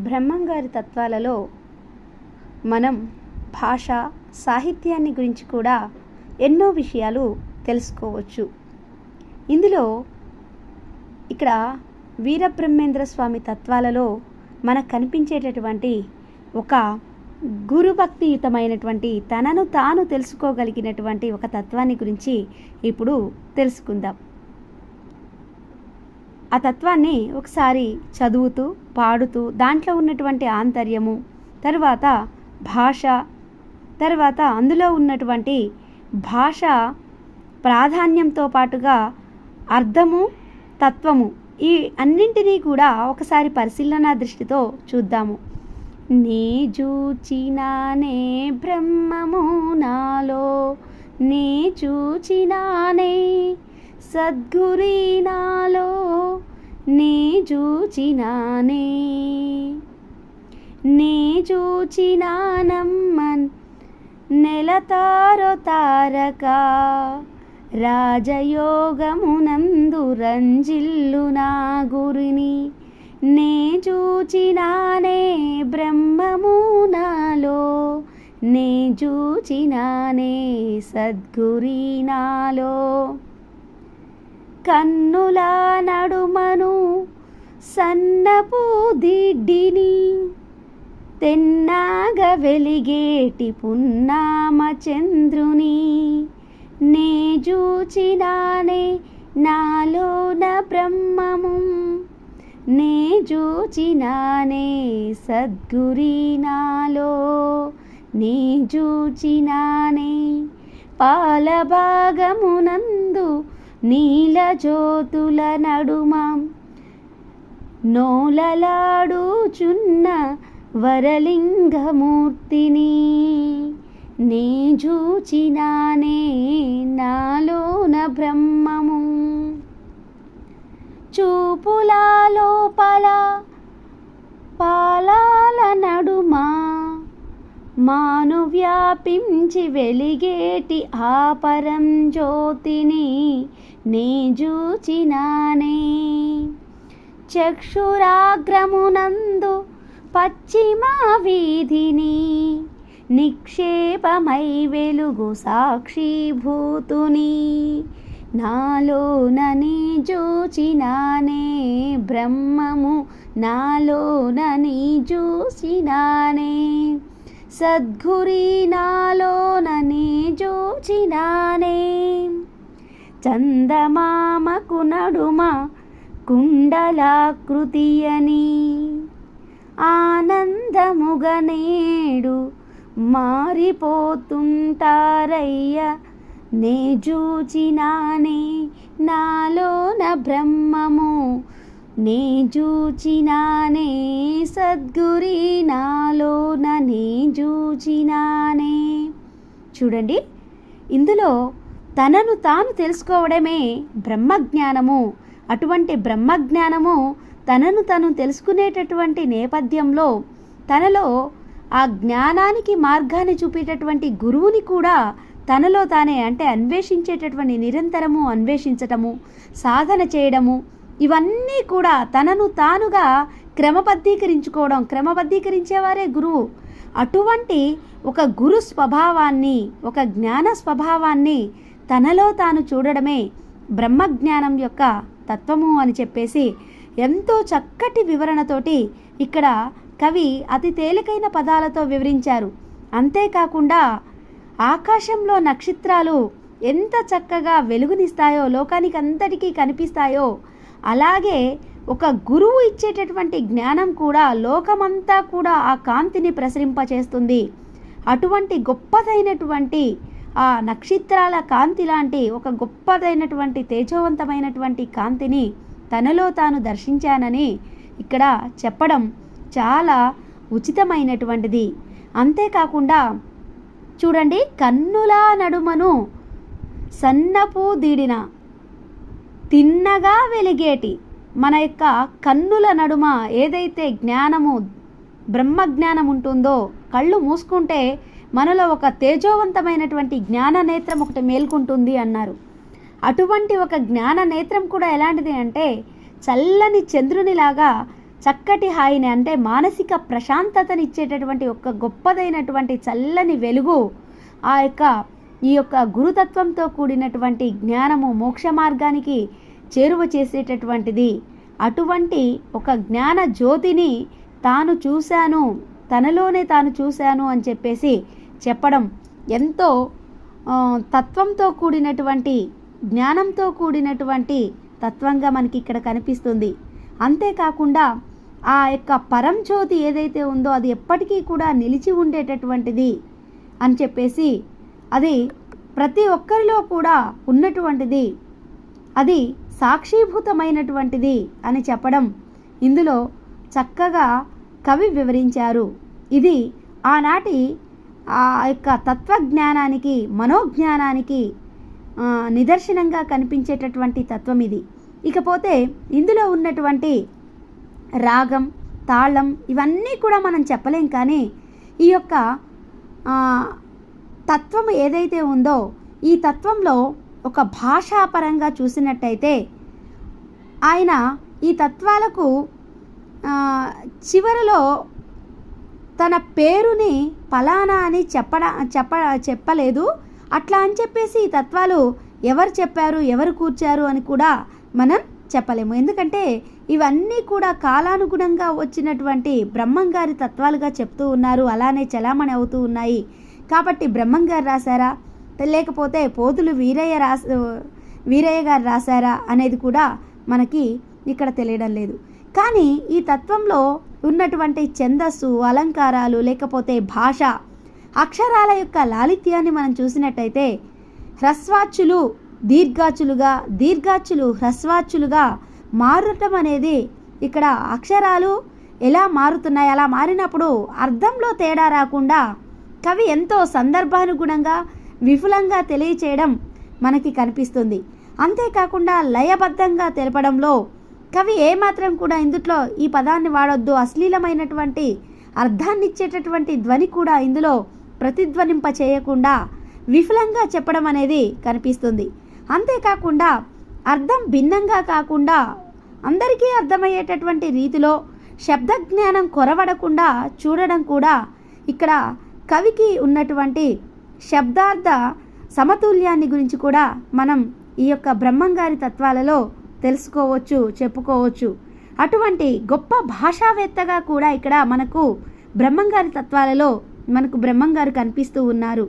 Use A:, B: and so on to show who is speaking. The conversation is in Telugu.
A: బ్రహ్మంగారి తత్వాలలో మనం భాష సాహిత్యాన్ని గురించి కూడా ఎన్నో విషయాలు తెలుసుకోవచ్చు. ఇందులో ఇక్కడ వీరబ్రహ్మేంద్ర స్వామి తత్వాలలో మనకు కనిపించేటటువంటి ఒక గురుభక్తియుతమైనటువంటి తనను తాను తెలుసుకోగలిగినటువంటి ఒక తత్వాన్ని గురించి ఇప్పుడు తెలుసుకుందాం. ఆ తత్వాన్ని ఒకసారి చదువుతూ పాడుతూ దాంట్లో ఉన్నటువంటి ఆంతర్యము, తర్వాత భాష, తర్వాత అందులో ఉన్నటువంటి భాష ప్రాధాన్యంతో పాటుగా అర్థము, తత్వము, ఈ అన్నింటినీ కూడా ఒకసారి పరిశీలన దృష్టితో చూద్దాము. నే చూచినానే బ్రహ్మము నాలో, నే చూచినానే సద్గురి నాలో, నే చూచినానే, నే చూచినానమ్మన్ నెలతారో తారక, రాజయోగమునందు రంజిల్లు నా గురిని, నే చూచినానే బ్రహ్మము నాలో, నే చూచినానే సద్గురి నాలో. కన్నుల నడుమను సన్నపు దిడ్డిని, తెన్నాగ వెలిగేటి పున్నామ చంద్రుని, నే చూచినానే నాలోన బ్రహ్మము, నే చూచినానే సద్గురి నాలో, నే చూచినానే. పాలభాగమునందు నీలజ్యోతుల నడుమ నోలలాడుచున్న వరలింగమూర్తిని, నే చూచినానే నాలోన బ్రహ్మము. చూపుల లోపల పాలాల నడుమ మాను వ్యాపించి వెలిగేటి ఆ పరం జ్యోతిని, నే చూచినానే. చక్షురాగ్రమునందు పశ్చిమ వీధిని, నిక్షేపమై వెలుగు సాక్షిభూతుని, నాలోన నే చూచినానే బ్రహ్మము, నాలోన నే చూచినానే సద్గురి నాలోన నే చూచినానే. చందమామకు నడుమ కుండలాకృతి అని, ఆనందముగ నేడు మారిపోతుంటారయ్య, నే చూచినానే నాలోన బ్రహ్మము, నే చూచినానే సద్గురి నాలోన నే చూచినానే. చూడండి, ఇందులో తనను తాను తెలుసుకోవడమే బ్రహ్మజ్ఞానము. అటువంటి బ్రహ్మజ్ఞానము తనను తను తెలుసుకునేటటువంటి నేపథ్యంలో తనలో ఆ జ్ఞానానికి మార్గాన్ని చూపేటటువంటి గురువుని కూడా తనలో తానే అంటే అన్వేషించేటటువంటి నిరంతరము అన్వేషించటము, సాధన చేయడము, ఇవన్నీ కూడా తనను తానుగా క్రమబద్ధీకరించుకోవడం, క్రమబద్ధీకరించేవారే గురువు. అటువంటి ఒక గురు స్వభావాన్ని, ఒక జ్ఞాన స్వభావాన్ని తనలో తాను చూడడమే బ్రహ్మజ్ఞానం యొక్క తత్వము అని చెప్పేసి ఎంతో చక్కటి వివరణతోటి ఇక్కడ కవి అతి తేలికైన పదాలతో వివరించారు. అంతేకాకుండా ఆకాశంలో నక్షత్రాలు ఎంత చక్కగా వెలుగునిస్తాయో, లోకానికి అంతటికీ కనిపిస్తాయో, అలాగే ఒక గురువు ఇచ్చేటటువంటి జ్ఞానం కూడా లోకమంతా కూడా ఆ కాంతిని ప్రసరింపచేస్తుంది. అటువంటి గొప్పదైనటువంటి ఆ నక్షత్రాల కాంతి లాంటి ఒక గొప్పదైనటువంటి తేజోవంతమైనటువంటి కాంతిని తనలో తాను దర్శించానని ఇక్కడ చెప్పడం చాలా ఉచితమైనటువంటిది. అంతేకాకుండా చూడండి, కన్నుల నడుమను సన్నపు దీడిన, తిన్నగా వెలిగేటి, మన యొక్క కన్నుల నడుమ ఏదైతే జ్ఞానము బ్రహ్మజ్ఞానం ఉంటుందో, కళ్ళు మూసుకుంటే మనలో ఒక తేజోవంతమైనటువంటి జ్ఞాన నేత్రం ఒకటి మేల్కొంటుంది అన్నారు. అటువంటి ఒక జ్ఞాన నేత్రం కూడా ఎలాంటిది అంటే చల్లని చంద్రునిలాగా చక్కటి హాయిని అంటే మానసిక ప్రశాంతతనిచ్చేటటువంటి ఒక గొప్పదైనటువంటి చల్లని వెలుగు ఈ యొక్క గురుతత్వంతో కూడినటువంటి జ్ఞానము మోక్ష మార్గానికి చేరువ చేసేటటువంటిది. అటువంటి ఒక జ్ఞాన జ్యోతిని తాను చూశాను, తనలోనే తాను చూశాను అని చెప్పేసి చెప్పడం ఎంతో తత్వంతో కూడినటువంటి జ్ఞానంతో కూడినటువంటి తత్వంగా మనకి ఇక్కడ కనిపిస్తుంది. అంతేకాకుండా ఆ యొక్క పరంజ్యోతి ఏదైతే ఉందో అది ఎప్పటికీ కూడా నిలిచి ఉండేటటువంటిది అని చెప్పేసి, అది ప్రతి ఒక్కరిలో కూడా ఉన్నటువంటిది, అది సాక్షీభూతమైనటువంటిది అని చెప్పడం ఇందులో చక్కగా కవి వివరించారు. ఇది ఆనాటి ఆ యొక్క తత్వజ్ఞానానికి మనోజ్ఞానానికి నిదర్శనంగా కనిపించేటటువంటి తత్వం ఇది. ఇకపోతే ఇందులో ఉన్నటువంటి రాగం, తాళం ఇవన్నీ కూడా మనం చెప్పలేం, కానీ ఈ యొక్క తత్వం ఏదైతే ఉందో ఈ తత్వంలో ఒక భాషాపరంగా చూసినట్టయితే ఆయన ఈ తత్వాలకు చివరలో తన పేరుని ఫలానా అని చెప్పలేదు. అట్లా అని చెప్పేసి ఈ తత్వాలు ఎవరు చెప్పారు, ఎవరు కూర్చారు అని కూడా మనం చెప్పలేము. ఎందుకంటే ఇవన్నీ కూడా కాలానుగుణంగా వచ్చినటువంటి బ్రహ్మంగారి తత్వాలుగా చెప్తూ ఉన్నారు, అలానే చలామణి అవుతూ ఉన్నాయి. కాబట్టి బ్రహ్మంగారు రాశారా లేకపోతే పోతులు వీరయ్య గారు రాశారా అనేది కూడా మనకి ఇక్కడ తెలియడం లేదు. కానీ ఈ తత్వంలో ఉన్నటువంటి ఛందస్సు, అలంకారాలు, లేకపోతే భాష, అక్షరాల యొక్క లాలిత్యాన్ని మనం చూసినట్టయితే హ్రస్వాచ్చులు దీర్ఘాచ్చులుగా, దీర్ఘాచ్చులు హ్రస్వాచ్చులుగా మారటం అనేది ఇక్కడ అక్షరాలు ఎలా మారుతున్నాయి, అలా మారినప్పుడు అర్థంలో తేడా రాకుండా కవి ఎంతో సందర్భానుగుణంగా విపులంగా తెలియచేయడం మనకి కనిపిస్తుంది. అంతేకాకుండా లయబద్ధంగా తెలపడంలో కవి ఏమాత్రం కూడా ఇందులో ఈ పదాన్ని వాడొద్దు, అశ్లీలమైనటువంటి అర్థాన్ని ఇచ్చేటటువంటి ధ్వని కూడా ఇందులో ప్రతిధ్వనింప చేయకుండా విపులంగా చెప్పడం అనేది కనిపిస్తుంది. అంతేకాకుండా అర్థం భిన్నంగా కాకుండా అందరికీ అర్థమయ్యేటటువంటి రీతిలో శబ్దజ్ఞానం కొరవడకుండా చూడడం కూడా ఇక్కడ కవికి ఉన్నటువంటి శబ్దార్థ సమతుల్యాన్ని గురించి కూడా మనం ఈ యొక్క బ్రహ్మంగారి తత్వాలలో తెలుసుకోవచ్చు, చెప్పుకోవచ్చు. అటువంటి గొప్ప భాషావేత్తగా కూడా ఇక్కడ మనకు బ్రహ్మంగారి తత్వాలలో బ్రహ్మంగారు కనిపిస్తూ ఉన్నారు.